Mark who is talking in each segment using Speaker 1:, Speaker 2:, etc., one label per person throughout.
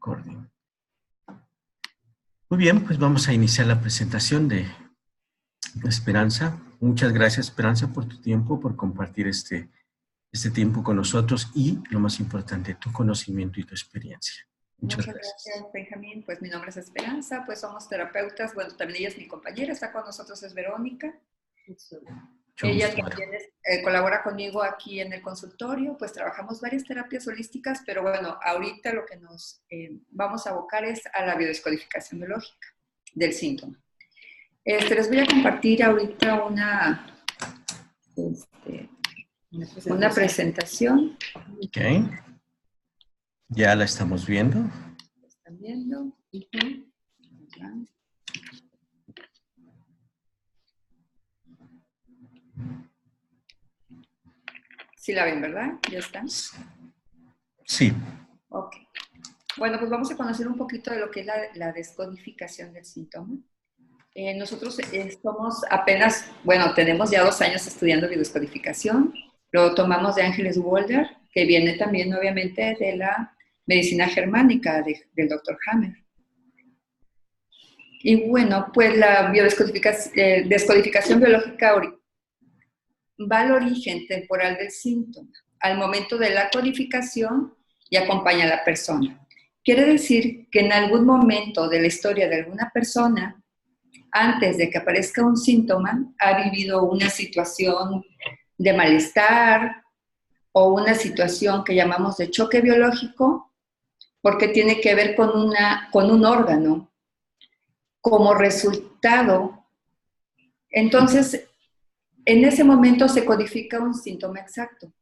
Speaker 1: Recording. Muy bien, pues vamos a iniciar la presentación de Esperanza. Muchas gracias, Esperanza, por tu tiempo, por compartir este tiempo con nosotros y, lo más importante, tu conocimiento y tu experiencia. Muchas gracias,
Speaker 2: Benjamín. Pues mi nombre es Esperanza, pues somos terapeutas. Bueno, también ella es mi compañera, está con nosotros, es Verónica. Ella también colabora conmigo aquí en el consultorio, pues trabajamos varias terapias holísticas, pero bueno, ahorita lo que nos vamos a abocar es a la biodescodificación biológica del síntoma. Les voy a compartir ahorita una presentación.
Speaker 1: Ok. Ya la estamos viendo.
Speaker 2: ¿La están viendo? Sí la ven, ¿verdad? ¿Ya están?
Speaker 1: Sí.
Speaker 2: Ok. Bueno, pues vamos a conocer un poquito de lo que es la descodificación del síntoma. Nosotros somos apenas, bueno, tenemos ya 2 años estudiando biodescodificación. Lo tomamos de Ángeles Walder, que viene también, obviamente, de la medicina germánica del Dr. Hammer. Y bueno, pues la descodificación biológica va al origen temporal del síntoma, al momento de la codificación y acompaña a la persona. Quiere decir que en algún momento de la historia de alguna persona, antes de que aparezca un síntoma, ha vivido una situación de malestar o una situación que llamamos de choque biológico, porque tiene que ver con un órgano. Como resultado, entonces, en ese momento se codifica un síntoma exacto.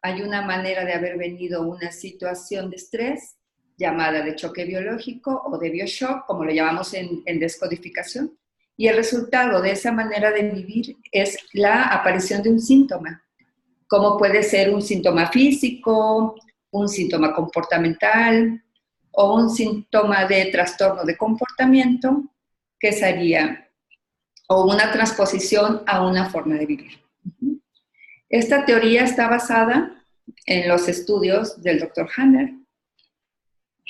Speaker 2: Hay una manera de haber venido una situación de estrés llamada de choque biológico o de bioshock, como lo llamamos en descodificación, y el resultado de esa manera de vivir es la aparición de un síntoma, como puede ser un síntoma físico, un síntoma comportamental o un síntoma de trastorno de comportamiento, que sería o una transposición a una forma de vivir. Esta teoría está basada en los estudios del Dr. Hammer.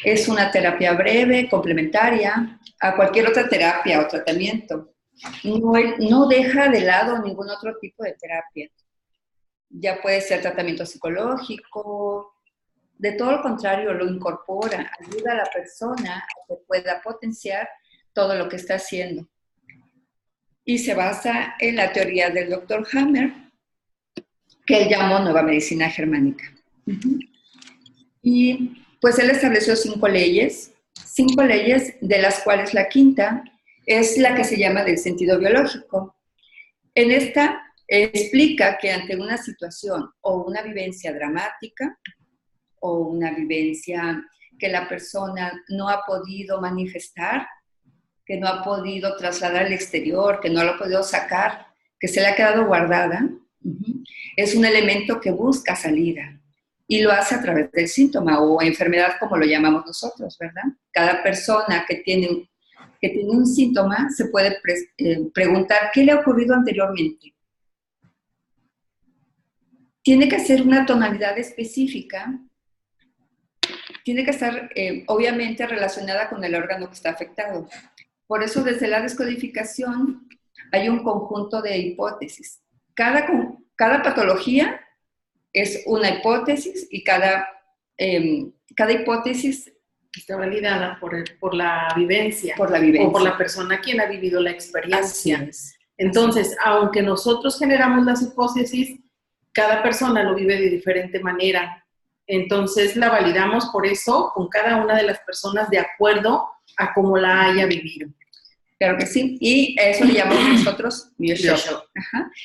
Speaker 2: Es una terapia breve, complementaria a cualquier otra terapia o tratamiento. No deja de lado ningún otro tipo de terapia. Ya puede ser tratamiento psicológico, de todo lo contrario, lo incorpora, ayuda a la persona a que pueda potenciar todo lo que está haciendo. Y se basa en la teoría del Dr. Hammer, que él llamó Nueva Medicina Germánica. Y pues él estableció 5 leyes, de las cuales la quinta es la que se llama del sentido biológico. En esta explica que ante una situación o una vivencia dramática o una vivencia que la persona no ha podido manifestar, que no ha podido trasladar al exterior, que no lo ha podido sacar, que se le ha quedado guardada, es un elemento que busca salida y lo hace a través del síntoma o enfermedad, como lo llamamos nosotros, ¿verdad? Cada persona que tiene un síntoma se puede preguntar qué le ha ocurrido anteriormente. Tiene que ser una tonalidad específica, tiene que estar obviamente relacionada con el órgano que está afectado. Por eso, desde la descodificación hay un conjunto de hipótesis. Cada patología es una hipótesis y cada hipótesis
Speaker 3: está validada por la vivencia.
Speaker 2: Por la vivencia.
Speaker 3: O por la persona quien ha vivido la experiencia. Entonces, aunque nosotros generamos las hipótesis, cada persona lo vive de diferente manera. Entonces, la validamos por eso con cada una de las personas de acuerdo a cómo la haya vivido.
Speaker 2: Claro que sí, y eso le llamamos nosotros bioshock.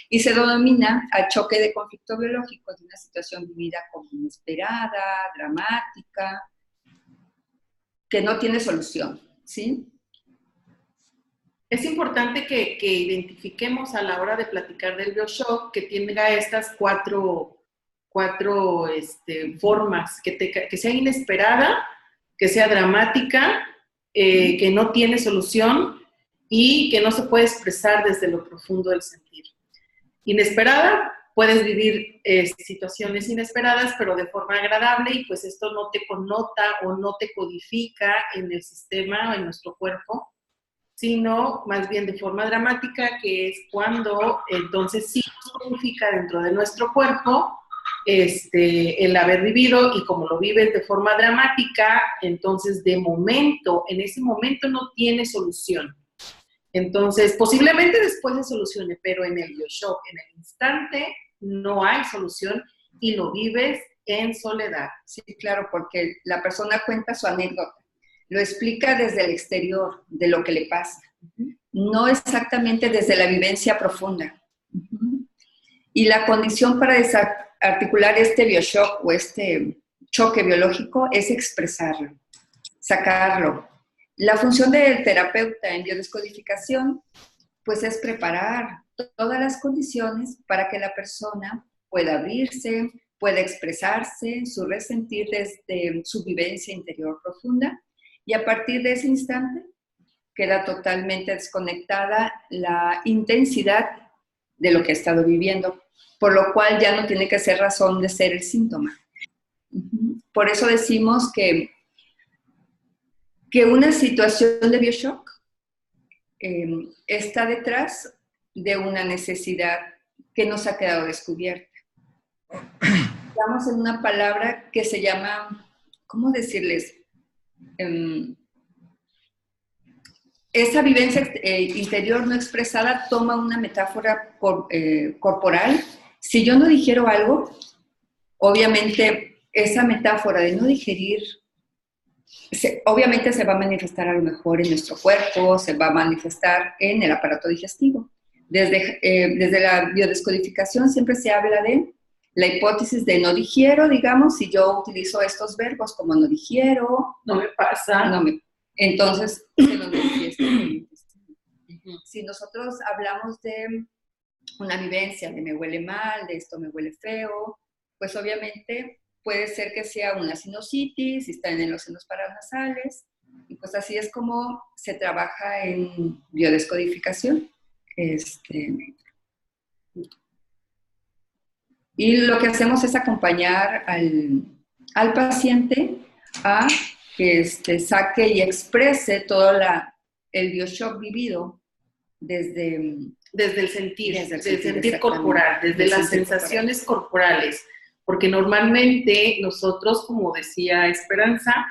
Speaker 2: Y se denomina al choque de conflicto biológico de una situación vivida como inesperada, dramática, que no tiene solución, ¿sí?
Speaker 3: Es importante que identifiquemos a la hora de platicar del bioshock que tenga estas cuatro formas, que sea inesperada, que sea dramática, que no tiene solución y que no se puede expresar desde lo profundo del sentir. Inesperada, puedes vivir situaciones inesperadas, pero de forma agradable, y pues esto no te connota o no te codifica en el sistema o en nuestro cuerpo, sino más bien de forma dramática, que es cuando entonces sí nos codifica dentro de nuestro cuerpo el haber vivido, y como lo vives de forma dramática, entonces de momento, en ese momento no tiene solución. Entonces, posiblemente después se solucione, pero en el BioShock, en el instante, no hay solución y lo vives en soledad.
Speaker 2: Sí, claro, porque la persona cuenta su anécdota, lo explica desde el exterior, de lo que le pasa, no exactamente desde la vivencia profunda. Y la condición para desarticular este BioShock o este choque biológico es expresarlo, sacarlo. La función del terapeuta en biodescodificación, pues, es preparar todas las condiciones para que la persona pueda abrirse, pueda expresarse, su resentir desde su vivencia interior profunda, y a partir de ese instante queda totalmente desconectada la intensidad de lo que ha estado viviendo, por lo cual ya no tiene que ser razón de ser el síntoma. Por eso decimos que una situación de BioShock está detrás de una necesidad que nos ha quedado descubierta. Estamos en una palabra que se llama, ¿cómo decirles? Esa vivencia interior no expresada toma una metáfora corporal. Si yo no digiero algo, obviamente esa metáfora de no digerir, obviamente se va a manifestar a lo mejor en nuestro cuerpo, se va a manifestar en el aparato digestivo. Desde la biodescodificación siempre se habla de la hipótesis de no digiero, digamos, si yo utilizo estos verbos como no digiero,
Speaker 3: no me pasa,
Speaker 2: entonces se nos manifiesta en el intestino. Si nosotros hablamos de una vivencia de me huele mal, de esto me huele feo, pues obviamente puede ser que sea una sinusitis, si está en los senos paranasales, y pues así es como se trabaja en biodescodificación. Y lo que hacemos es acompañar al paciente a que saque y exprese todo el BioShock vivido desde
Speaker 3: el sentir corporal, desde las sensaciones corporales. Porque normalmente nosotros, como decía Esperanza,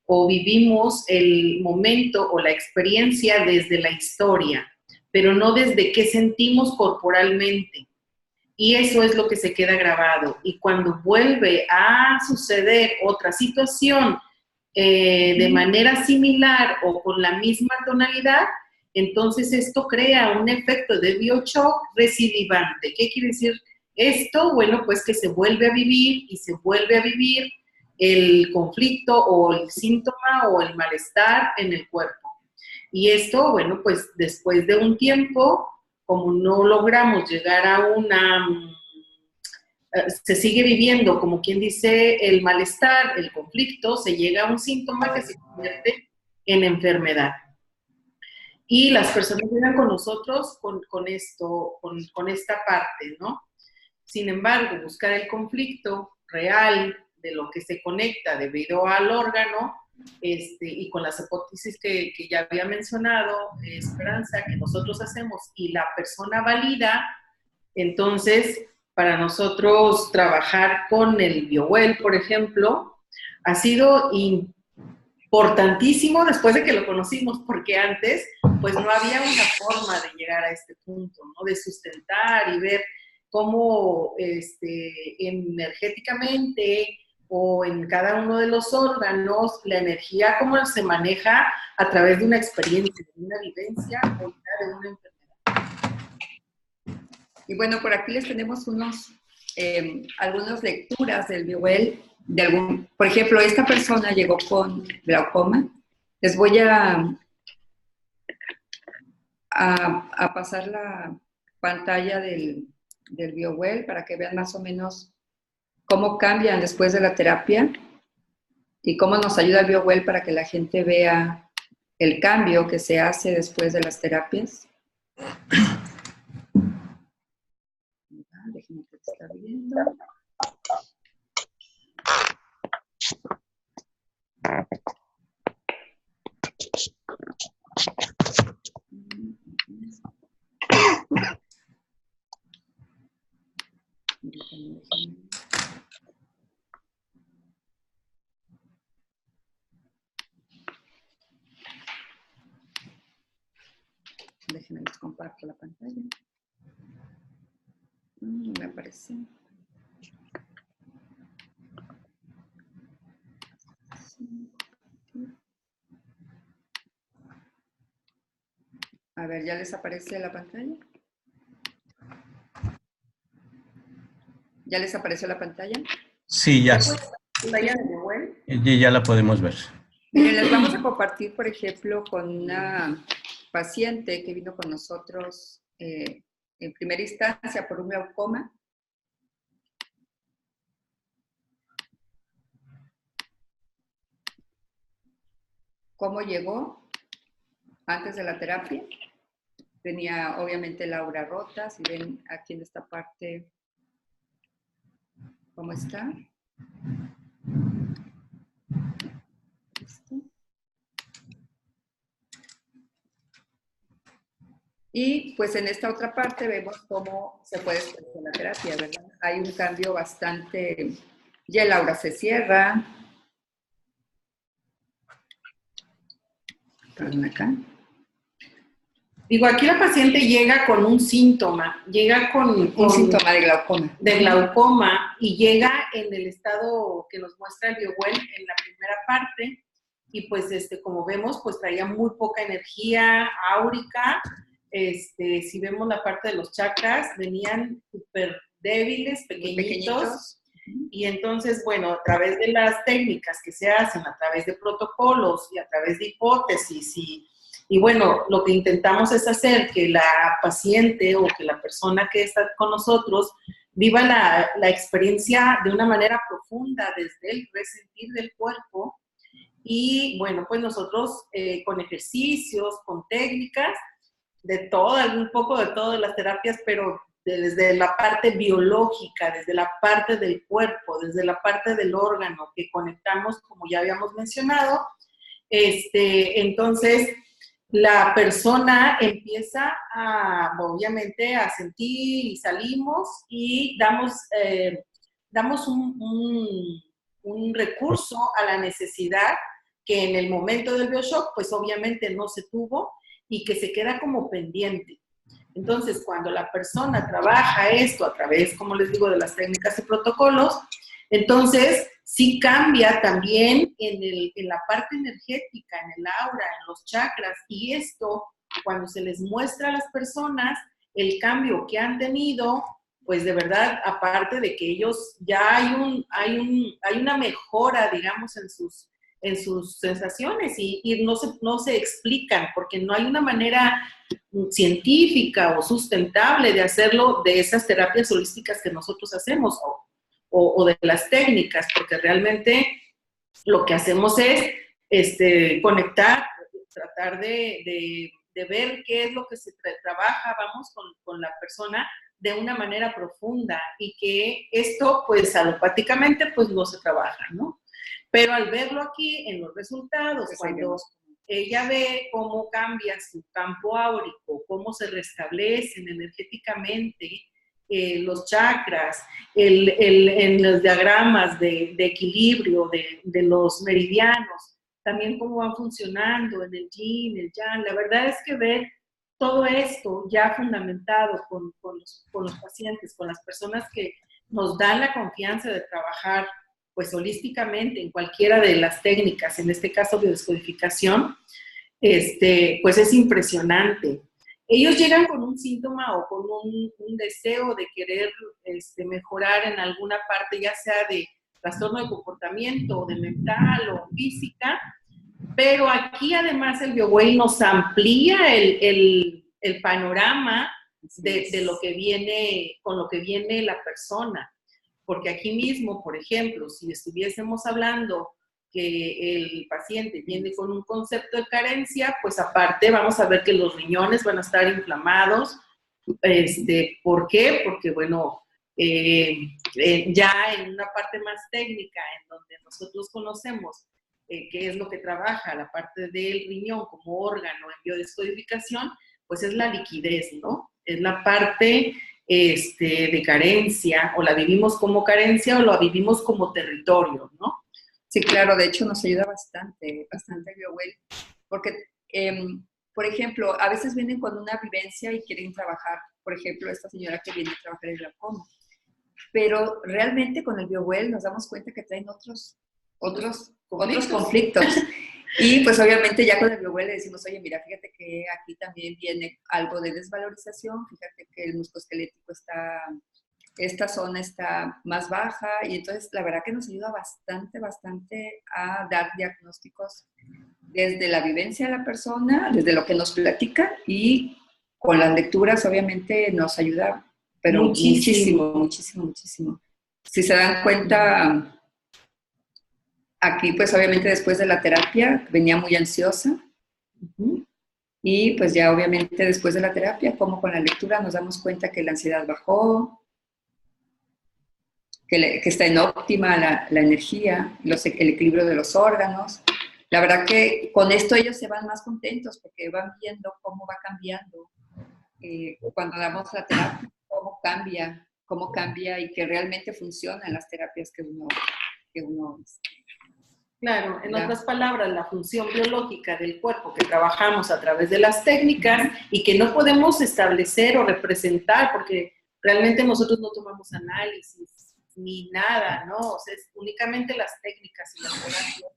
Speaker 3: o vivimos el momento o la experiencia desde la historia, pero no desde qué sentimos corporalmente. Y eso es lo que se queda grabado. Y cuando vuelve a suceder otra situación de manera similar o con la misma tonalidad, entonces esto crea un efecto de BioShock recidivante. ¿Qué quiere decir esto? Bueno, pues que se vuelve a vivir y se vuelve a vivir el conflicto o el síntoma o el malestar en el cuerpo. Y esto, bueno, pues después de un tiempo, como no logramos llegar a se sigue viviendo, como quien dice, el malestar, el conflicto, se llega a un síntoma que se convierte en enfermedad. Y las personas llegan con nosotros con esta parte, ¿no? Sin embargo, buscar el conflicto real de lo que se conecta debido al órgano, y con las hipótesis que ya había mencionado, Esperanza, que nosotros hacemos, y la persona valida, entonces, para nosotros trabajar con el BioWell, por ejemplo, ha sido importantísimo después de que lo conocimos, porque antes, pues no había una forma de llegar a este punto, ¿no? De sustentar y ver cómo energéticamente o en cada uno de los órganos, la energía, cómo se maneja a través de una experiencia, de una vivencia o de una enfermedad.
Speaker 2: Y bueno, por aquí les tenemos algunas lecturas del BioWell. Por ejemplo, esta persona llegó con glaucoma. Les voy a pasar la pantalla del BioWell para que vean más o menos cómo cambian después de la terapia y cómo nos ayuda el BioWell para que la gente vea el cambio que se hace después de las terapias. Déjenme está viendo. Déjenme les comparto la pantalla. No me aparece. A ver, ¿ya les aparece la pantalla? ¿Ya les apareció la pantalla?
Speaker 1: Sí, ya. Ya la podemos ver.
Speaker 2: Miren, les vamos a compartir, por ejemplo, con una paciente que vino con nosotros en primera instancia por un glaucoma. ¿Cómo llegó? Antes de la terapia. Tenía obviamente la aura rota. Si ven aquí en esta parte, ¿cómo está? ¿Listo? Y pues en esta otra parte vemos cómo se puede expresar la terapia, ¿verdad? Hay un cambio bastante... Ya el aura se cierra. Perdón, acá.
Speaker 3: Digo, aquí la paciente llega con un síntoma, llega con
Speaker 2: un síntoma de glaucoma.
Speaker 3: De glaucoma, y llega en el estado que nos muestra el BioWell en la primera parte, y pues como vemos, pues traía muy poca energía áurica. Si vemos la parte de los chakras, venían súper débiles, pequeñitos. Y entonces, bueno, a través de las técnicas que se hacen, a través de protocolos y a través de hipótesis y bueno, lo que intentamos es hacer que la paciente o que la persona que está con nosotros viva la experiencia de una manera profunda desde el resentir del cuerpo. Y bueno, pues nosotros con ejercicios, con técnicas, de todo, un poco de todas las terapias, pero desde la parte biológica, desde la parte del cuerpo, desde la parte del órgano que conectamos, como ya habíamos mencionado. Entonces, la persona empieza obviamente, a sentir y salimos y damos un recurso a la necesidad que en el momento del BioShock, pues obviamente no se tuvo y que se queda como pendiente. Entonces, cuando la persona trabaja esto a través, como les digo, de las técnicas y protocolos, entonces sí cambia también en la parte energética, en el aura, en los chakras, y esto, cuando se les muestra a las personas el cambio que han tenido, pues de verdad, aparte de que ellos ya hay una mejora, digamos, en sus sensaciones y no se explican, porque no hay una manera científica o sustentable de hacerlo, de esas terapias holísticas que nosotros hacemos o de las técnicas, porque realmente lo que hacemos es conectar, tratar de ver qué es lo que se trabaja, vamos, con la persona de una manera profunda, y que esto, pues, alopáticamente, pues, no se trabaja, ¿no? Pero al verlo aquí en los resultados, pues cuando ella ve cómo cambia su campo áurico, cómo se restablecen energéticamente los chakras, en los diagramas de equilibrio de los meridianos, también cómo van funcionando en el yin, el yang. La verdad es que ver todo esto ya fundamentado con los pacientes, con las personas que nos dan la confianza de trabajar pues holísticamente en cualquiera de las técnicas, en este caso biodescodificación, pues es impresionante. Ellos llegan con un síntoma o con un deseo de querer mejorar en alguna parte, ya sea de trastorno de comportamiento, o de mental o física, pero aquí además el BioWell nos amplía el panorama de lo que viene, con lo que viene la persona. Porque aquí mismo, por ejemplo, si estuviésemos hablando que el paciente viene con un concepto de carencia, pues aparte vamos a ver que los riñones van a estar inflamados. ¿Por qué? Porque, bueno, ya en una parte más técnica, en donde nosotros conocemos qué es lo que trabaja la parte del riñón como órgano en biodescodificación, pues es la liquidez, ¿no? Es la parte de carencia, o la vivimos como carencia o la vivimos como territorio, ¿no?
Speaker 2: Sí, claro, de hecho nos ayuda bastante el BioWell, porque, por ejemplo, a veces vienen con una vivencia y quieren trabajar, por ejemplo, esta señora que viene a trabajar el glaucoma, pero realmente con el BioWell nos damos cuenta que traen otros conflictos. Y pues obviamente ya con el BioWell le decimos, oye, mira, fíjate que aquí también viene algo de desvalorización, fíjate que el musculoesquelético esta zona está más baja, y entonces la verdad que nos ayuda bastante a dar diagnósticos desde la vivencia de la persona, desde lo que nos platica, y con las lecturas obviamente nos ayuda, pero muchísimo. Si se dan cuenta, aquí pues obviamente después de la terapia venía muy ansiosa, y pues ya obviamente después de la terapia, como con la lectura nos damos cuenta que la ansiedad bajó, que está en óptima la energía, el equilibrio de los órganos. La verdad que con esto ellos se van más contentos porque van viendo cómo va cambiando. Cuando damos la terapia, cómo cambia y que realmente funcionan las terapias que uno
Speaker 3: Claro, en otras palabras, la función biológica del cuerpo que trabajamos a través de las técnicas y que no podemos establecer o representar porque realmente nosotros no tomamos análisis ni nada, ¿no? O sea, es únicamente las técnicas y las terapias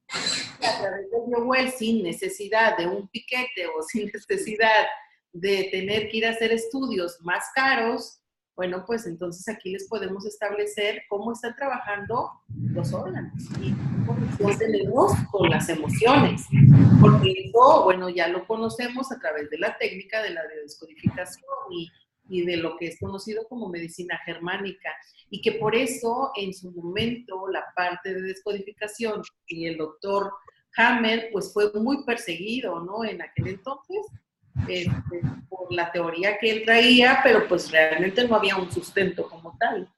Speaker 3: a través del BioWell, sin necesidad de un piquete o sin necesidad de tener que ir a hacer estudios más caros. Bueno, pues entonces aquí les podemos establecer cómo están trabajando los órganos y qué conexión tenemos con las emociones. Porque eso, bueno, ya lo conocemos a través de la técnica de la biodescodificación y de lo que es conocido como medicina germánica. Y que por eso, en su momento, la parte de descodificación y el doctor Hammer, pues fue muy perseguido, ¿no? En aquel entonces, por la teoría que él traía, pero pues realmente no había un sustento como tal.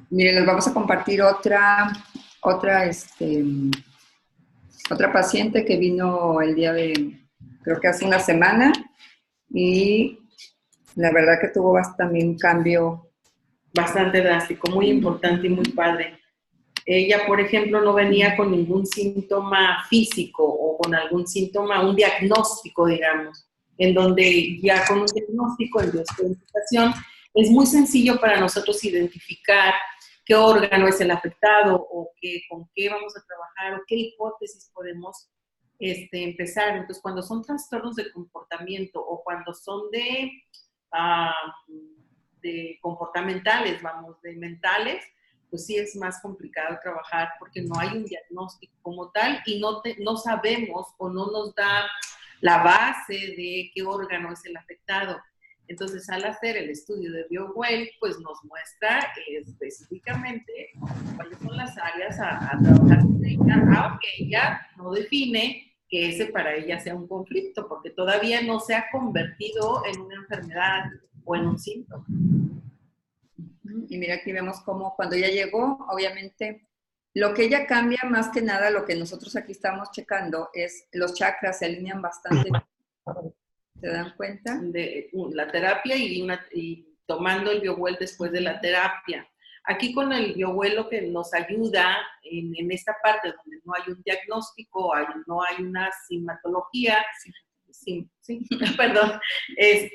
Speaker 2: Miren, les vamos a compartir otra paciente que vino el día de, creo que hace una semana, y la verdad que tuvo también un cambio
Speaker 3: bastante drástico, muy importante y muy padre. Ella, por ejemplo, no venía con ningún síntoma físico o con algún síntoma, un diagnóstico, digamos, en donde ya con un diagnóstico en biodescodificación es muy sencillo para nosotros identificar qué órgano es el afectado o con qué vamos a trabajar o qué hipótesis podemos empezar. Entonces, cuando son trastornos de comportamiento o cuando son de comportamentales, vamos, de mentales, pues sí es más complicado trabajar porque no hay un diagnóstico como tal y no sabemos o no nos da la base de qué órgano es el afectado. Entonces, al hacer el estudio de BioWell, pues nos muestra específicamente cuáles son las áreas a trabajar con ella, aunque ella no define que ese para ella sea un conflicto, porque todavía no se ha convertido en una enfermedad o en un síntoma.
Speaker 2: Y mira, aquí vemos cómo cuando ella llegó, obviamente, lo que ella cambia más que nada, lo que nosotros aquí estamos checando, es los chakras se alinean bastante. ¿Se dan cuenta?
Speaker 3: De la terapia y tomando el BioWell después de la terapia. Aquí con el BioWell lo que nos ayuda en esta parte donde no hay un diagnóstico, no hay una sintomatología, perdón, es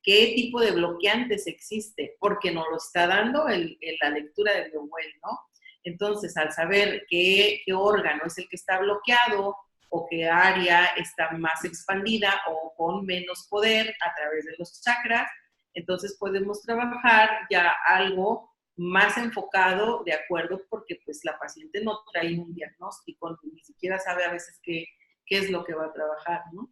Speaker 3: qué tipo de bloqueantes existe, porque nos lo está dando la lectura del BioWell, ¿no? Entonces, al saber qué órgano es el que está bloqueado o qué área está más expandida o con menos poder a través de los chakras, entonces podemos trabajar ya algo más enfocado de acuerdo, porque pues la paciente no trae un diagnóstico, ni siquiera sabe a veces qué es lo que va a trabajar, ¿no?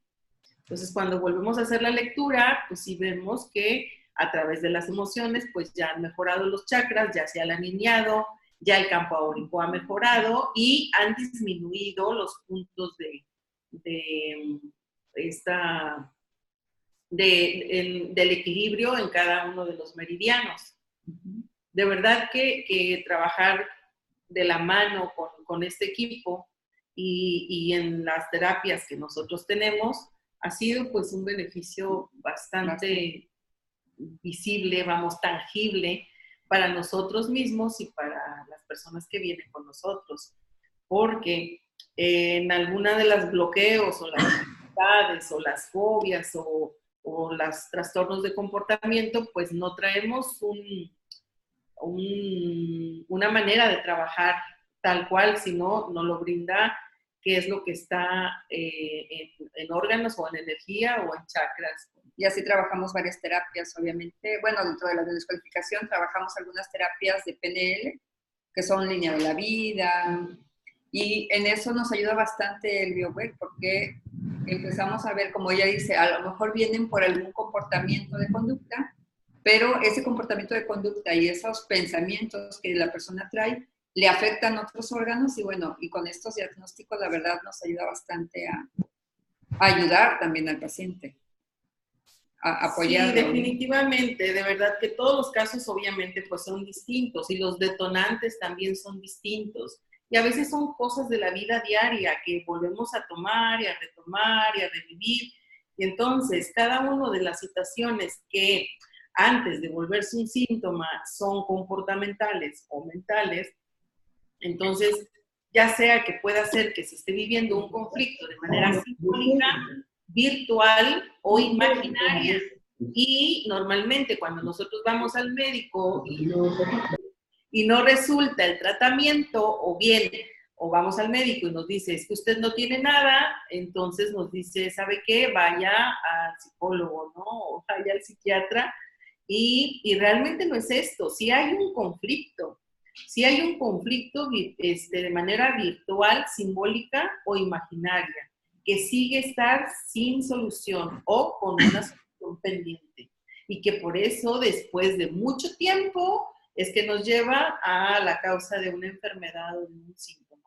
Speaker 3: Entonces, cuando volvemos a hacer la lectura, pues sí vemos que a través de las emociones, pues ya han mejorado los chakras, ya se han alineado, ya el campo áurico ha mejorado y han disminuido los puntos del equilibrio en cada uno de los meridianos. de verdad que trabajar de la mano con este equipo y en las terapias que nosotros tenemos ha sido pues un beneficio bastante visible, vamos, tangible para nosotros mismos y para las personas que vienen con nosotros, porque en alguna de las bloqueos o las dificultades o las fobias o los trastornos de comportamiento, pues no traemos una manera de trabajar tal cual, sino nos lo brinda qué es lo que está en órganos o en energía o en chakras.
Speaker 2: Y así trabajamos varias terapias, obviamente. Bueno, dentro de la descodificación trabajamos algunas terapias de PNL, que son línea de la vida, y en eso nos ayuda bastante el BioWell, porque empezamos a ver, como ella dice, a lo mejor vienen por algún comportamiento de conducta, pero ese comportamiento de conducta y esos pensamientos que la persona trae le afectan a otros órganos, y bueno, y con estos diagnósticos la verdad nos ayuda bastante a ayudar también al paciente, a apoyarlo.
Speaker 3: Sí, definitivamente, de verdad que todos los casos obviamente pues son distintos y los detonantes también son distintos. Y a veces son cosas de la vida diaria que volvemos a tomar y a retomar y a revivir. Y entonces, cada una de las situaciones que antes de volverse un síntoma son comportamentales o mentales, entonces, ya sea que pueda ser que se esté viviendo un conflicto de manera simbólica, virtual o imaginaria. Y normalmente cuando nosotros vamos al médico y no resulta el tratamiento, o vamos al médico y nos dice, es que usted no tiene nada, entonces nos dice, ¿sabe qué? Vaya al psicólogo, ¿no? O vaya al psiquiatra. Y realmente no es esto. Si hay un conflicto de manera virtual, simbólica o imaginaria, que sigue estar sin solución o con una solución pendiente. Y que por eso, después de mucho tiempo, es que nos lleva a la causa de una enfermedad o de un síntoma.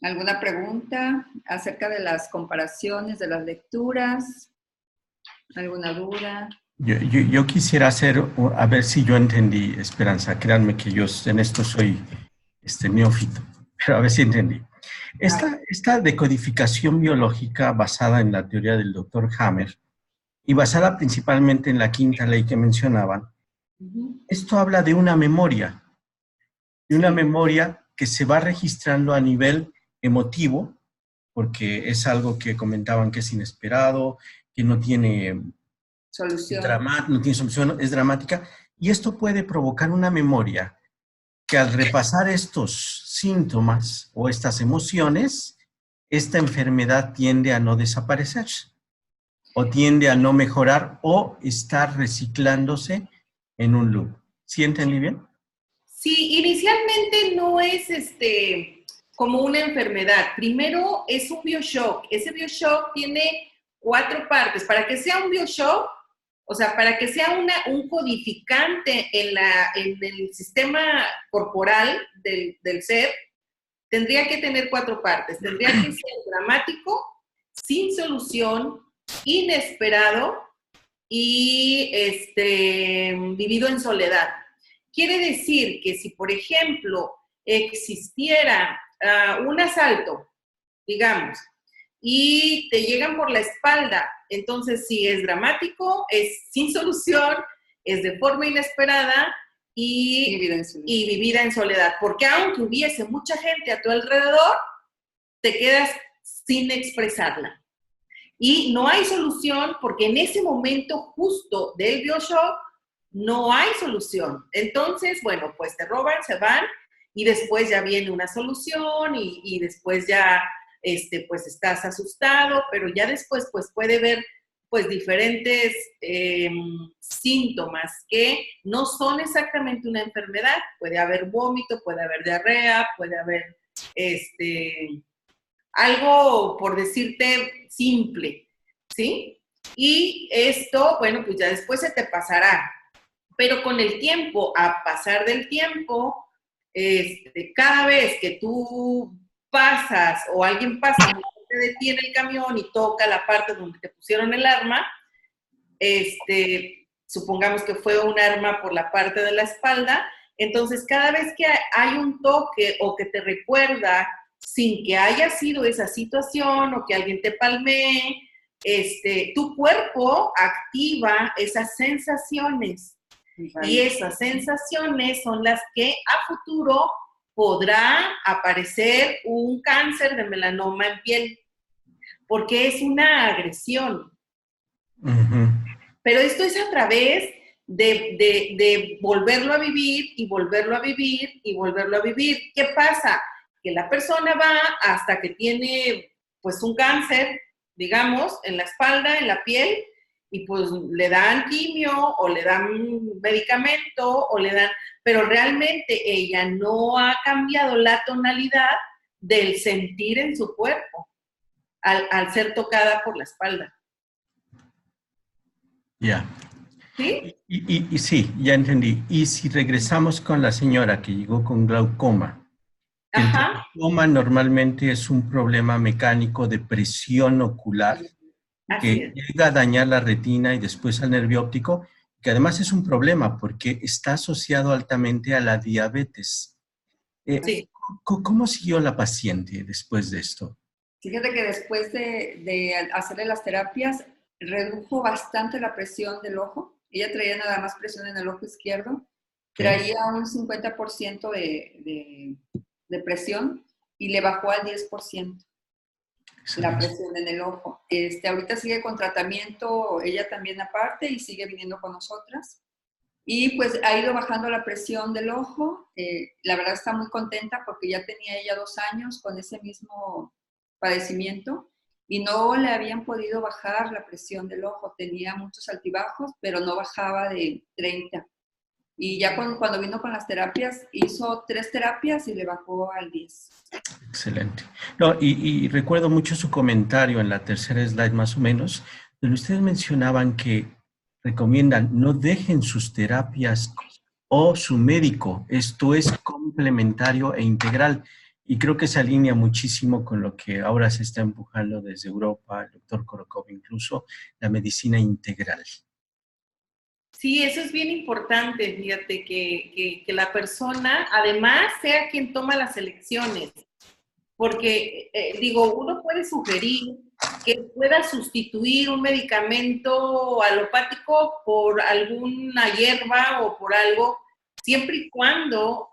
Speaker 2: ¿Alguna pregunta acerca de las comparaciones de las lecturas? ¿Alguna duda?
Speaker 1: Yo quisiera hacer, a ver si yo entendí, Esperanza. Créanme que yo en esto soy neófito, pero a ver si entendí. Esta decodificación biológica basada en la teoría del Dr. Hammer y basada principalmente en la quinta ley que mencionaban, esto habla de una memoria que se va registrando a nivel emotivo, porque es algo que comentaban que es inesperado, que no tiene
Speaker 2: solución.
Speaker 1: No tiene solución, es dramática, y esto puede provocar una memoria que al repasar estos síntomas o estas emociones, esta enfermedad tiende a no desaparecer, o tiende a no mejorar, o estar reciclándose en un loop. ¿Sí entendí bien?
Speaker 3: Sí, inicialmente no es como una enfermedad. Primero es un bioshock. Ese bioshock tiene 4 partes. Para que sea un bioshock, o sea, para que sea un codificante en el sistema corporal del ser, tendría que tener 4 partes. Tendría que ser dramático, sin solución, inesperado y vivido en soledad. Quiere decir que si, por ejemplo, existiera un asalto, digamos, y te llegan por la espalda, entonces sí es dramático, es sin solución, es de forma inesperada y vivida en soledad. Porque aunque hubiese mucha gente a tu alrededor, te quedas sin expresarla. Y no hay solución porque en ese momento justo del bioshock no hay solución. Entonces, bueno, pues te roban, se van y después ya viene una solución y después ya pues estás asustado, pero ya después pues puede haber pues diferentes síntomas que no son exactamente una enfermedad. Puede haber vómito, puede haber diarrea, puede haber algo, por decirte, simple, ¿sí? Y esto, bueno, pues ya después se te pasará. Pero con el tiempo, a pasar del tiempo, cada vez que tú pasas o alguien pasa, te detiene el camión y toca la parte donde te pusieron el arma, supongamos que fue un arma por la parte de la espalda, entonces cada vez que hay un toque o que te recuerda sin que haya sido esa situación o que alguien te palmee, tu cuerpo activa esas sensaciones. Y esas sensaciones son las que a futuro podrá aparecer un cáncer de melanoma en piel, porque es una agresión.
Speaker 1: Ujú.
Speaker 3: Pero esto es a través de volverlo a vivir y volverlo a vivir y volverlo a vivir. ¿Qué pasa? Que la persona va hasta que tiene pues un cáncer, digamos, en la espalda, en la piel, y pues le dan quimio o le dan medicamento o le dan, pero realmente ella no ha cambiado la tonalidad del sentir en su cuerpo al ser tocada por la espalda.
Speaker 1: Ya.
Speaker 3: ¿Sí?
Speaker 1: Y sí, ya entendí. Y si regresamos con la señora que llegó con glaucoma, el
Speaker 3: Ajá,
Speaker 1: glaucoma normalmente es un problema mecánico de presión ocular
Speaker 3: así
Speaker 1: que
Speaker 3: es.
Speaker 1: llega a dañar la retina y después al nervio óptico, que además es un problema porque está asociado altamente a la diabetes.
Speaker 3: Sí.
Speaker 1: ¿Cómo siguió la paciente después de esto?
Speaker 2: Fíjate que después de hacerle las terapias, redujo bastante la presión del ojo. Ella traía nada más presión en el ojo izquierdo, traía un 50% de presión y le bajó al 10% la presión en el ojo. Ahorita sigue con tratamiento, ella también aparte, y sigue viniendo con nosotras. Y pues ha ido bajando la presión del ojo. La verdad está muy contenta porque ya tenía ella 2 años con ese mismo padecimiento y no le habían podido bajar la presión del ojo. Tenía muchos altibajos, pero no bajaba de 30. Y ya cuando vino con las terapias, hizo 3 terapias y le bajó al 10.
Speaker 1: Excelente. No, y recuerdo mucho su comentario en la tercera slide más o menos, donde ustedes mencionaban que recomiendan no dejen sus terapias o su médico. Esto es complementario e integral. Y creo que se alinea muchísimo con lo que ahora se está empujando desde Europa, el doctor Korokov, incluso la medicina integral.
Speaker 3: Sí, eso es bien importante, fíjate, que la persona, además, sea quien toma las elecciones. Porque, uno puede sugerir que pueda sustituir un medicamento alopático por alguna hierba o por algo, siempre y cuando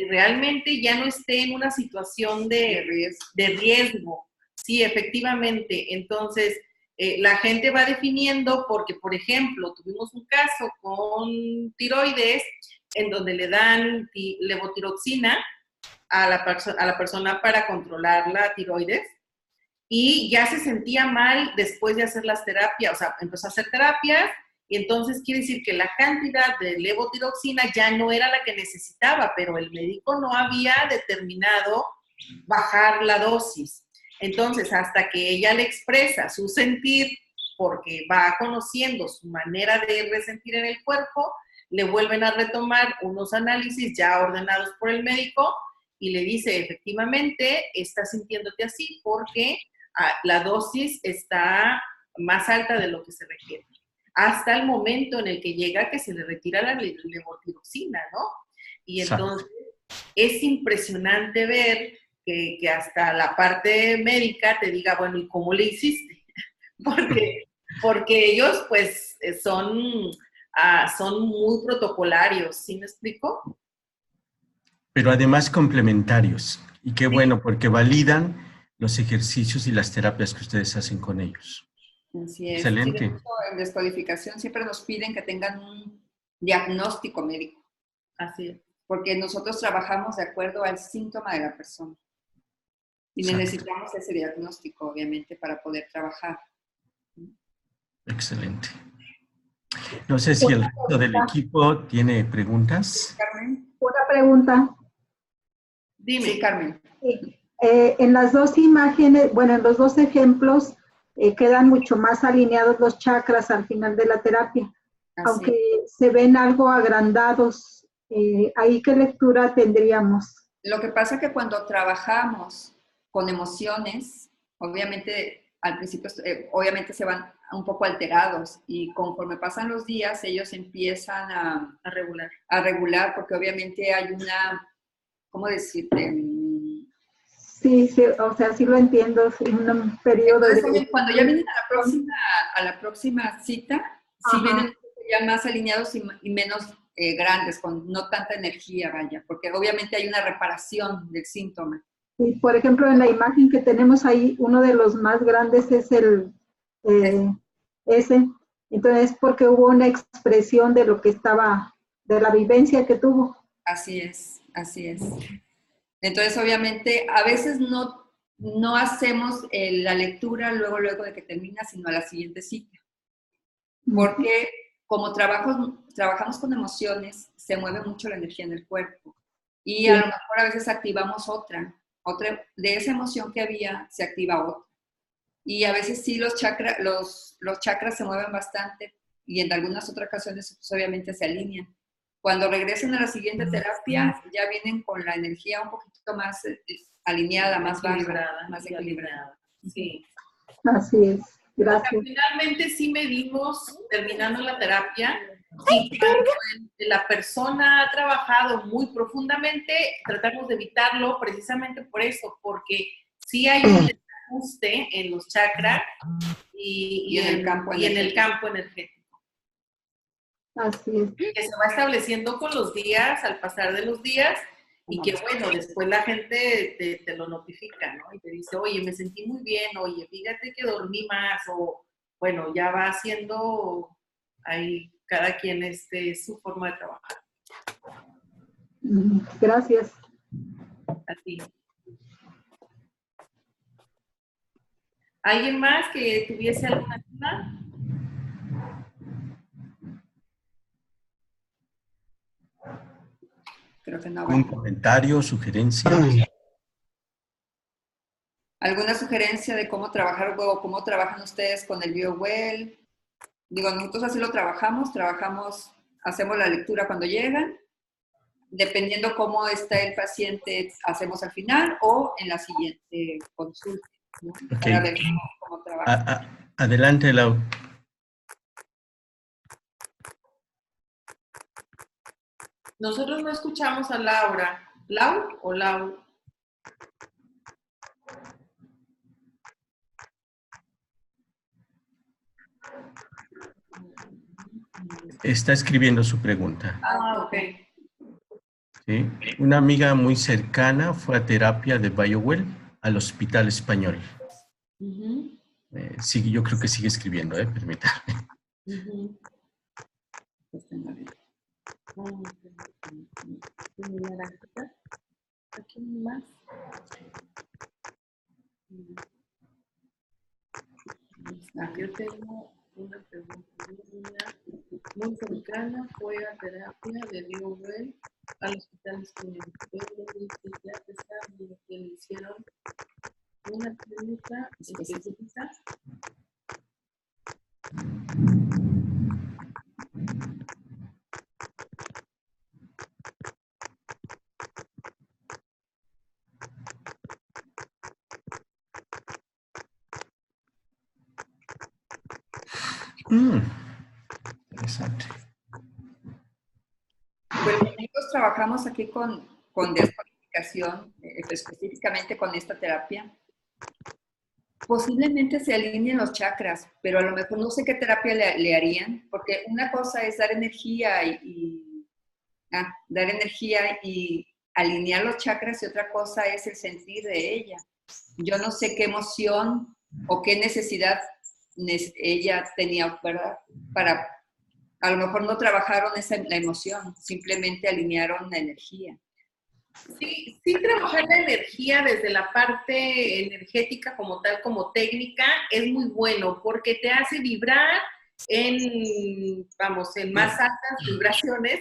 Speaker 3: realmente ya no esté en una situación de riesgo. Sí, efectivamente. Entonces, la gente va definiendo porque, por ejemplo, tuvimos un caso con tiroides en donde le dan levotiroxina a la persona para controlar la tiroides y ya se sentía mal después de hacer las terapias, o sea, empezó a hacer terapias y entonces quiere decir que la cantidad de levotiroxina ya no era la que necesitaba, pero el médico no había determinado bajar la dosis. Entonces, hasta que ella le expresa su sentir, porque va conociendo su manera de resentir en el cuerpo, le vuelven a retomar unos análisis ya ordenados por el médico y le dice, efectivamente, estás sintiéndote así porque la dosis está más alta de lo que se requiere. Hasta el momento en el que llega que se le retira la levotiroxina, ¿no? Y entonces es impresionante ver que hasta la parte médica te diga, bueno, ¿y cómo le hiciste? Porque ellos, pues, son muy protocolarios, ¿sí me explico?
Speaker 1: Pero además complementarios. Y qué
Speaker 3: Sí.
Speaker 1: bueno, porque validan los ejercicios y las terapias que ustedes hacen con ellos.
Speaker 2: Así es.
Speaker 1: Excelente.
Speaker 2: Sí, de hecho, en descodificación siempre nos piden que tengan un diagnóstico médico.
Speaker 3: Así es.
Speaker 2: Porque nosotros trabajamos de acuerdo al síntoma de la persona. Y necesitamos ese diagnóstico, obviamente, para poder trabajar.
Speaker 1: Excelente. No sé si el resto del equipo tiene preguntas.
Speaker 2: Carmen.
Speaker 4: Una pregunta.
Speaker 3: Dime.
Speaker 2: Sí, Carmen.
Speaker 4: Sí. En las dos imágenes, bueno, en los dos ejemplos, quedan mucho más alineados los chakras al final de la terapia.
Speaker 2: Así.
Speaker 4: Aunque se ven algo agrandados, ¿ahí qué lectura tendríamos?
Speaker 2: Lo que pasa es que cuando trabajamos con emociones, obviamente al principio obviamente se van un poco alterados y conforme pasan los días ellos empiezan
Speaker 3: A regular.
Speaker 2: a regular porque obviamente hay una, ¿cómo decirte?
Speaker 4: Sí, sí, o sea, sí lo entiendo, en un periodo
Speaker 2: Entonces, cuando ya vienen a la próxima cita, sí
Speaker 4: Ajá.
Speaker 2: vienen ya más alineados y menos grandes, con no tanta energía, vaya, porque obviamente hay una reparación del síntoma.
Speaker 4: Sí, por ejemplo, en la imagen que tenemos ahí, uno de los más grandes es el ese. Entonces, porque hubo una expresión de lo que estaba, de la vivencia que tuvo.
Speaker 2: Así es, así es. Entonces, obviamente, a veces no hacemos la lectura luego de que termina, sino a la siguiente cita. Porque como trabajamos con emociones, se mueve mucho la energía en el cuerpo. Y a lo mejor a veces activamos otra, de esa emoción que había, se activa otra. Y a veces sí los chakras se mueven bastante y en algunas otras ocasiones pues, obviamente se alinean. Cuando regresen a la siguiente terapia, ya vienen con la energía un poquito más alineada, más baja, más equilibrada.
Speaker 3: Sí.
Speaker 4: Así es, gracias.
Speaker 3: O sea, finalmente sí medimos, terminando la terapia, y cuando la persona ha trabajado muy profundamente, tratamos de evitarlo precisamente por eso, porque sí hay un desajuste en los chakras y en el campo energético.
Speaker 4: Así es.
Speaker 3: Que se va estableciendo con los días, al pasar de los días, y que bueno, después la gente te lo notifica, ¿no? Y te dice, oye, me sentí muy bien, oye, fíjate que dormí más, o bueno, ya va haciendo ahí cada quien su forma de trabajar.
Speaker 4: Gracias.
Speaker 3: A ti. ¿Alguien más que tuviese alguna duda?
Speaker 2: Creo que no.
Speaker 1: ¿Algún comentario, sugerencia?
Speaker 2: ¿Alguna sugerencia de cómo trabajar o cómo trabajan ustedes con el BioWell? Digo, nosotros así lo trabajamos, hacemos la lectura cuando llegan, dependiendo cómo está el paciente, hacemos al final o en la siguiente consulta, ¿no?
Speaker 1: Okay.
Speaker 2: Para ver cómo trabaja.
Speaker 1: Adelante, Lau.
Speaker 3: Nosotros no escuchamos a Laura. ¿Lau o Lau?
Speaker 1: Está escribiendo su pregunta.
Speaker 3: Ah, ok.
Speaker 1: ¿Sí? Una amiga muy cercana fue a terapia de BioWell al Hospital Español. Sí, yo creo que sigue escribiendo, permítame.
Speaker 3: ¿Aquí más? Yo tengo una pregunta. Muy cercana fue a terapia de BioWell al Hospital Español. Pedro dice que le hicieron una clínica específica.
Speaker 1: Interesante.
Speaker 2: Pues nosotros trabajamos aquí con descodificación, específicamente con esta terapia. Posiblemente se alineen los chakras, pero a lo mejor no sé qué terapia le harían, porque una cosa es dar energía dar energía y alinear los chakras y otra cosa es el sentir de ella. Yo no sé qué emoción o qué necesidad ella tenía, ¿verdad? A lo mejor no trabajaron la emoción, simplemente alinearon la energía.
Speaker 3: Sí, trabajar la energía desde la parte energética como tal, como técnica, es muy bueno porque te hace vibrar en más altas vibraciones,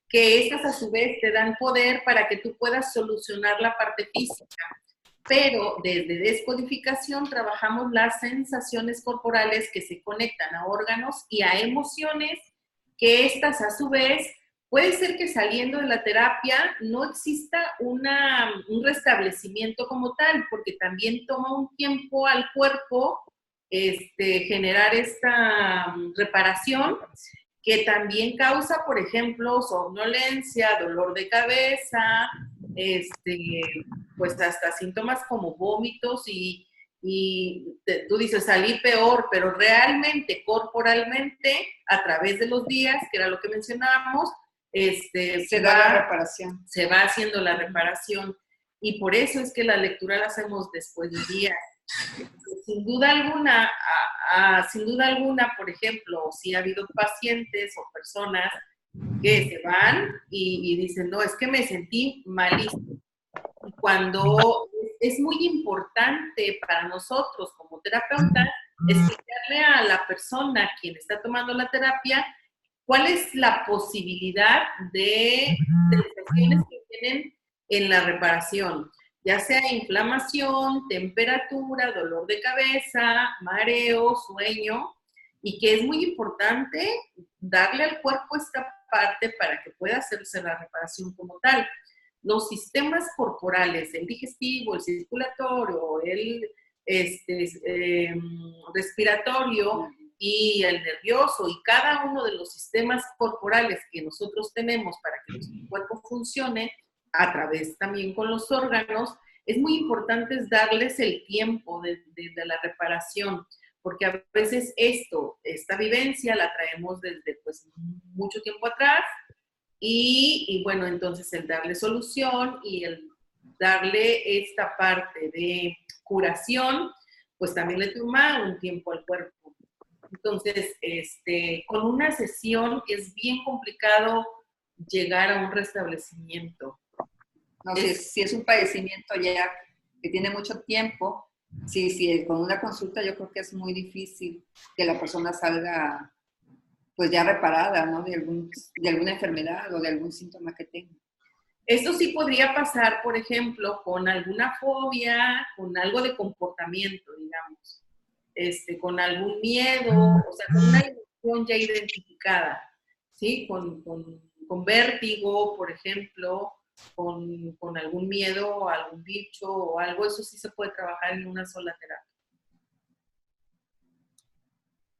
Speaker 3: que estas a su vez te dan poder para que tú puedas solucionar la parte física. Pero desde descodificación trabajamos las sensaciones corporales que se conectan a órganos y a emociones, que estas a su vez puede ser que saliendo de la terapia no exista un restablecimiento como tal, porque también toma un tiempo al cuerpo generar esta reparación que también causa, por ejemplo, somnolencia, dolor de cabeza, pues hasta síntomas como vómitos tú dices, salí peor, pero realmente, corporalmente, a través de los días, que era lo que mencionábamos,
Speaker 2: se da la reparación.
Speaker 3: Se va haciendo la reparación. Y por eso es que la lectura la hacemos después del día. Sin duda alguna, por ejemplo, si ha habido pacientes o personas que se van y dicen, no, es que me sentí malísimo. Y cuando es muy importante para nosotros como terapeutas explicarle a la persona quien está tomando la terapia cuál es la posibilidad de sensaciones que tienen en la reparación, ya sea inflamación, temperatura, dolor de cabeza, mareo, sueño, y que es muy importante darle al cuerpo esta parte para que pueda hacerse la reparación como tal. Los sistemas corporales, el digestivo, el circulatorio, el respiratorio y el nervioso, y cada uno de los sistemas corporales que nosotros tenemos para que nuestro cuerpo funcione, a través también con los órganos, es muy importante darles el tiempo de la reparación, porque a veces esta vivencia la traemos desde pues mucho tiempo atrás, y bueno, entonces el darle solución y el darle esta parte de curación, pues también le toma un tiempo al cuerpo. Entonces, con una sesión es bien complicado llegar a un restablecimiento.
Speaker 2: No, si es un padecimiento ya que tiene mucho tiempo, sí, con una consulta yo creo que es muy difícil que la persona salga pues ya reparada, ¿no? De alguna enfermedad o de algún síntoma que tenga.
Speaker 3: Esto sí podría pasar, por ejemplo, con alguna fobia, con algo de comportamiento, digamos, con algún miedo, o sea, con una emoción ya identificada, ¿sí? Con vértigo, por ejemplo, con algún miedo a algún bicho o algo, eso sí se puede trabajar en una sola terapia.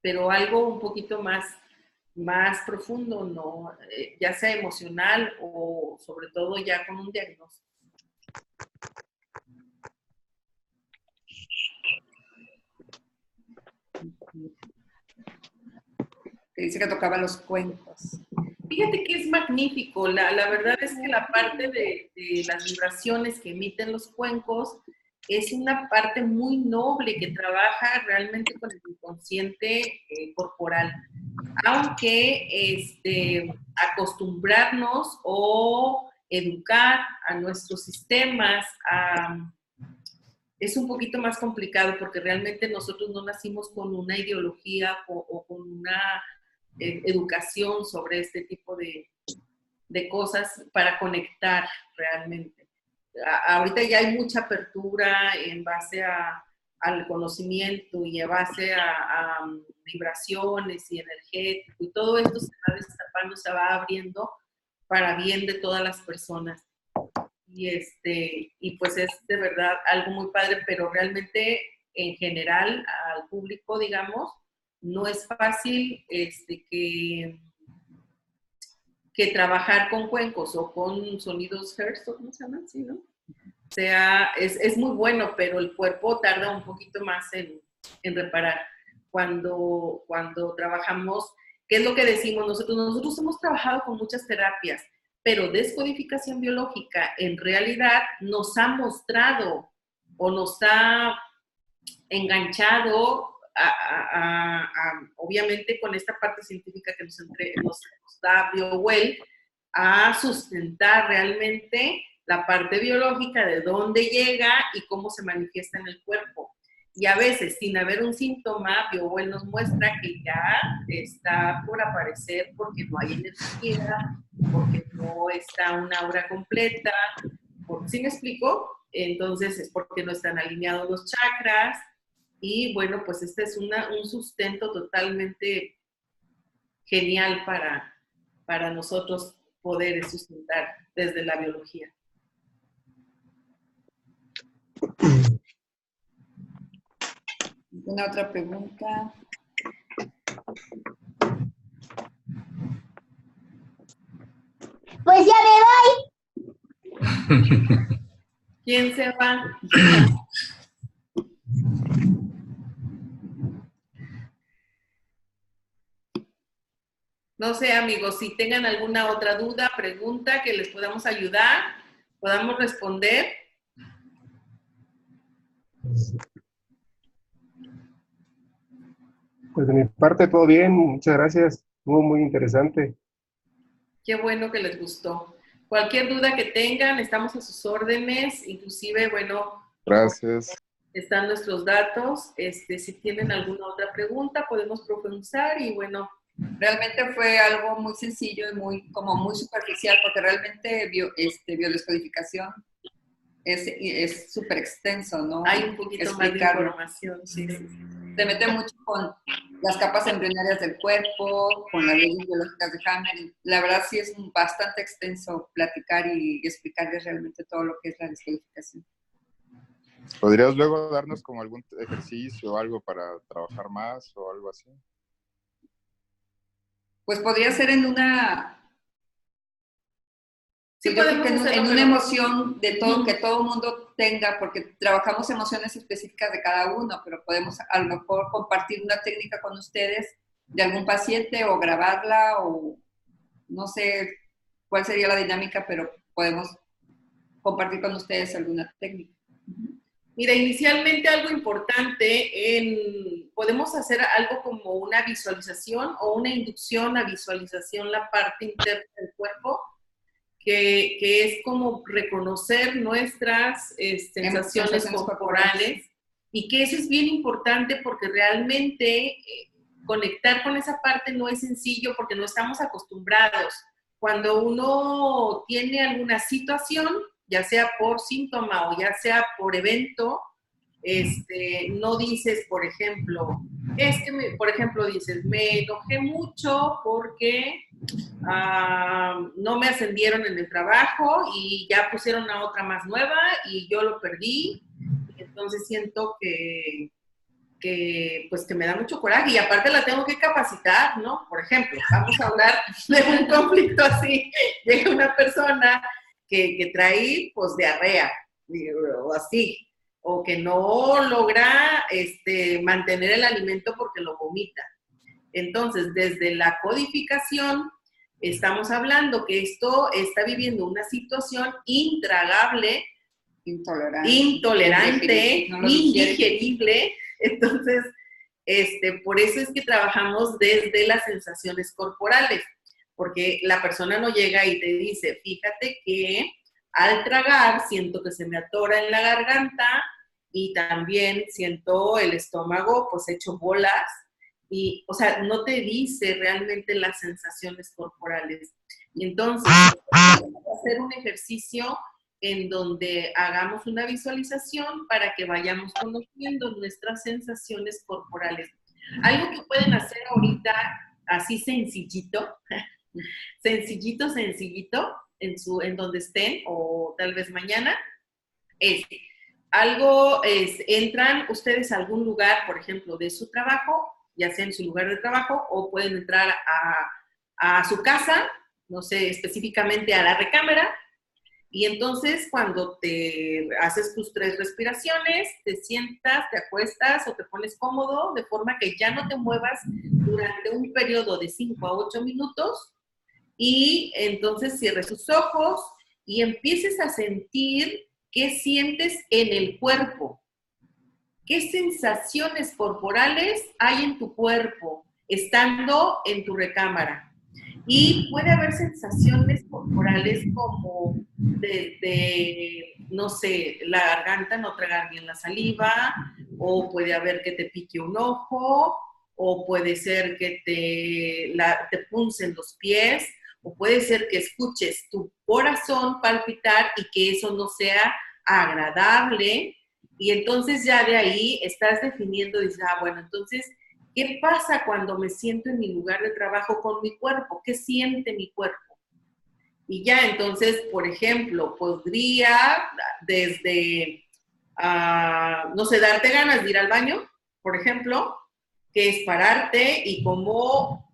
Speaker 3: Pero algo un poquito más profundo, no, ya sea emocional o sobre todo ya con un diagnóstico.
Speaker 2: Que dice que tocaba los cuencos.
Speaker 3: Fíjate que es magnífico, la verdad es que la parte de las vibraciones que emiten los cuencos es una parte muy noble que trabaja realmente con el inconsciente corporal. Aunque acostumbrarnos o educar a nuestros sistemas es un poquito más complicado porque realmente nosotros no nacimos con una ideología o con una educación sobre este tipo de cosas para conectar realmente. Ahorita ya hay mucha apertura en base al conocimiento y en base a vibraciones y energético, y todo esto se va destapando, se va abriendo para bien de todas las personas. Y pues es de verdad algo muy padre, pero realmente en general al público, digamos, no es fácil que trabajar con cuencos o con sonidos Hertz, ¿cómo se llama? Sí, ¿no? O sea, es muy bueno, pero el cuerpo tarda un poquito más en reparar. Cuando trabajamos, ¿qué es lo que decimos nosotros? Nosotros hemos trabajado con muchas terapias, pero descodificación biológica en realidad nos ha mostrado o nos ha enganchado obviamente con esta parte científica que nos da BioWell, a sustentar realmente la parte biológica de dónde llega y cómo se manifiesta en el cuerpo. Y a veces, sin haber un síntoma, BioWell nos muestra que ya está por aparecer porque no hay energía, porque no está una aura completa. ¿Sí me explico? Entonces es porque no están alineados los chakras. Y bueno, pues este es un sustento totalmente genial para nosotros poder sustentar desde la biología.
Speaker 2: ¿Alguna otra pregunta?
Speaker 5: Pues ya me voy.
Speaker 3: ¿Quién se va? No sé, amigos, si tengan alguna otra duda, pregunta que les podamos ayudar, podamos responder.
Speaker 6: Pues de mi parte todo bien, muchas gracias, estuvo muy interesante.
Speaker 3: Qué bueno que les gustó. Cualquier duda que tengan, estamos a sus órdenes, inclusive, bueno,
Speaker 7: Gracias.
Speaker 3: están nuestros datos. Si tienen alguna otra pregunta, podemos profundizar y bueno.
Speaker 2: Realmente fue algo muy sencillo y muy superficial, porque realmente biodescodificación es súper extenso, ¿no?
Speaker 3: Hay un poquito más de información, sí.
Speaker 2: Se mete mucho con las capas embrionarias del cuerpo, con las leyes biológicas de Hammer. La verdad sí es bastante extenso platicar y explicarles realmente todo lo que es la descodificación.
Speaker 7: ¿Podrías luego darnos como algún ejercicio o algo para trabajar más o algo así?
Speaker 2: Pues podría ser en una...
Speaker 3: Sí,
Speaker 2: yo creo que en una emoción de todo, que todo mundo tenga, porque trabajamos emociones específicas de cada uno, pero podemos a lo mejor compartir una técnica con ustedes de algún paciente o grabarla, o no sé cuál sería la dinámica, pero podemos compartir con ustedes alguna técnica.
Speaker 3: Mira, inicialmente algo importante, podemos hacer algo como una visualización o una inducción a visualización, la parte interna del cuerpo, que es como reconocer nuestras sensaciones corporales, y que eso es bien importante porque realmente conectar con esa parte no es sencillo porque no estamos acostumbrados. Cuando uno tiene alguna situación, ya sea por síntoma o ya sea por evento, no dices, por ejemplo, dices, me enojé mucho porque no me ascendieron en el trabajo y ya pusieron a otra más nueva y yo lo perdí. Entonces siento que me da mucho coraje y aparte la tengo que capacitar, ¿no? Por ejemplo, vamos a hablar de un conflicto así. Llega una persona que trae, pues, diarrea, o así, o que no logra mantener el alimento porque lo vomita. Entonces, desde la codificación, estamos hablando que esto está viviendo una situación intragable, intolerante, indigerible. Entonces, por eso es que trabajamos desde las sensaciones corporales, porque la persona no llega y te dice, fíjate que al tragar siento que se me atora en la garganta y también siento el estómago pues hecho bolas. Y, o sea, no te dice realmente las sensaciones corporales. Y entonces, vamos a hacer un ejercicio en donde hagamos una visualización para que vayamos conociendo nuestras sensaciones corporales. Algo que pueden hacer ahorita, así sencillito, sencillito, en donde estén, o tal vez mañana, entran ustedes a algún lugar, por ejemplo, de su trabajo, ya sea en su lugar de trabajo, o pueden entrar a su casa, no sé, específicamente a la recámara, y entonces cuando te haces tus 3 respiraciones, te sientas, te acuestas o te pones cómodo, de forma que ya no te muevas durante un periodo de 5 a 8 minutos, y entonces cierres tus ojos y empieces a sentir qué sientes en el cuerpo. ¿Qué sensaciones corporales hay en tu cuerpo estando en tu recámara? Y puede haber sensaciones corporales como no sé, la garganta, no tragar bien la saliva, o puede haber que te pique un ojo, o puede ser que te puncen los pies, o puede ser que escuches tu corazón palpitar y que eso no sea agradable. Y entonces ya de ahí estás definiendo, dices, bueno, entonces, ¿qué pasa cuando me siento en mi lugar de trabajo con mi cuerpo? ¿Qué siente mi cuerpo? Y ya entonces, por ejemplo, podría desde, no sé, darte ganas de ir al baño, por ejemplo, que es pararte y como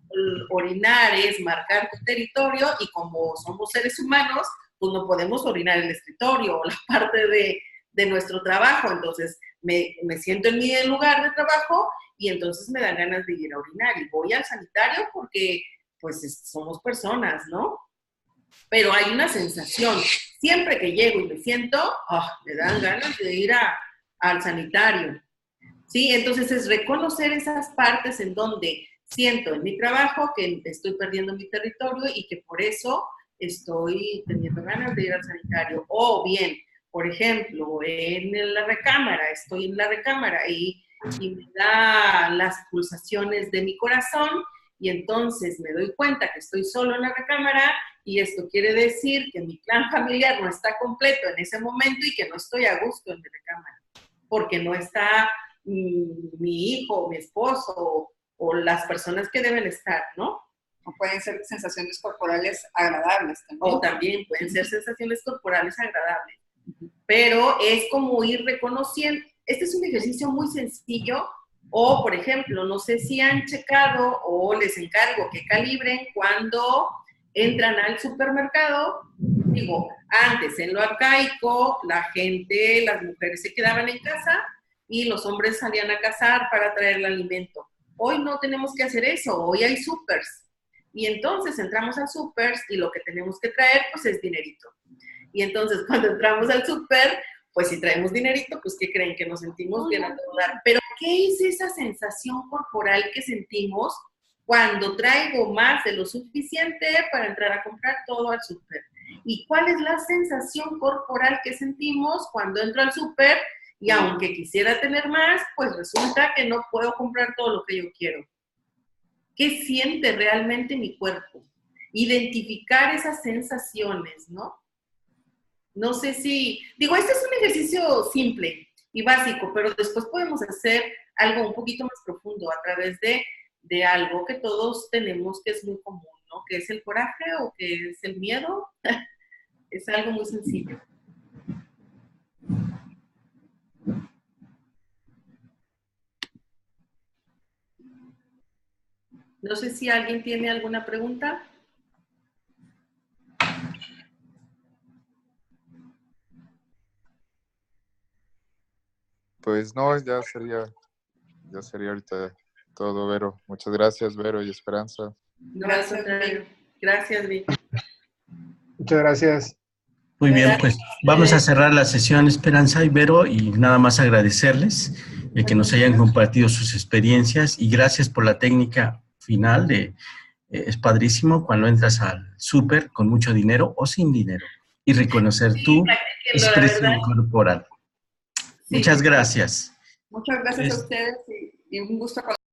Speaker 3: orinar es marcar tu territorio y como somos seres humanos, pues no podemos orinar el escritorio o la parte de nuestro trabajo. Entonces me siento en mi lugar de trabajo y entonces me dan ganas de ir a orinar y voy al sanitario porque pues somos personas, ¿no? Pero hay una sensación. Siempre que llego y me siento, me dan ganas de ir al sanitario. ¿Sí? Entonces es reconocer esas partes en donde siento en mi trabajo que estoy perdiendo mi territorio y que por eso estoy teniendo ganas de ir al sanitario. O bien, por ejemplo, en la recámara, estoy en la recámara y me da las pulsaciones de mi corazón y entonces me doy cuenta que estoy solo en la recámara y esto quiere decir que mi clan familiar no está completo en ese momento y que no estoy a gusto en mi recámara, porque no está mi hijo, mi esposo o las personas que deben estar, ¿no?
Speaker 2: O pueden ser sensaciones corporales agradables también.
Speaker 3: O también pueden ser sensaciones corporales agradables. Pero es como ir reconociendo. Este es un ejercicio muy sencillo. O, por ejemplo, no sé si han checado o les encargo que calibren cuando entran al supermercado. Digo, antes en lo arcaico, la gente, las mujeres se quedaban en casa y los hombres salían a cazar para traer el alimento. Hoy no tenemos que hacer eso, hoy hay supers. Y entonces entramos al súper y lo que tenemos que traer, pues es dinerito. Y entonces cuando entramos al súper, pues si traemos dinerito, pues ¿qué creen? Que nos sentimos bien a todo dar. Pero ¿qué es esa sensación corporal que sentimos cuando traigo más de lo suficiente para entrar a comprar todo al súper? ¿Y cuál es la sensación corporal que sentimos cuando entro al súper y aunque quisiera tener más, pues resulta que no puedo comprar todo lo que yo quiero? ¿Qué siente realmente mi cuerpo? Identificar esas sensaciones, ¿no? No sé si... Digo, este es un ejercicio simple y básico, pero después podemos hacer algo un poquito más profundo a través de algo que todos tenemos que es muy común, ¿no? Que es el coraje o que es el miedo. Es algo muy sencillo. No sé si alguien tiene alguna pregunta.
Speaker 7: Pues no, ya sería ahorita todo, Vero. Muchas gracias, Vero y Esperanza.
Speaker 3: Gracias, Vic. Gracias, Vic.
Speaker 6: Muchas gracias.
Speaker 1: Muy bien, pues vamos a cerrar la sesión, Esperanza y Vero, y nada más agradecerles el que nos hayan compartido sus experiencias y gracias por la técnica final de es padrísimo cuando entras al súper con mucho dinero o sin dinero y reconocer tu expresión corporal.
Speaker 3: Sí.
Speaker 1: Muchas gracias.
Speaker 2: Muchas gracias a ustedes y un gusto.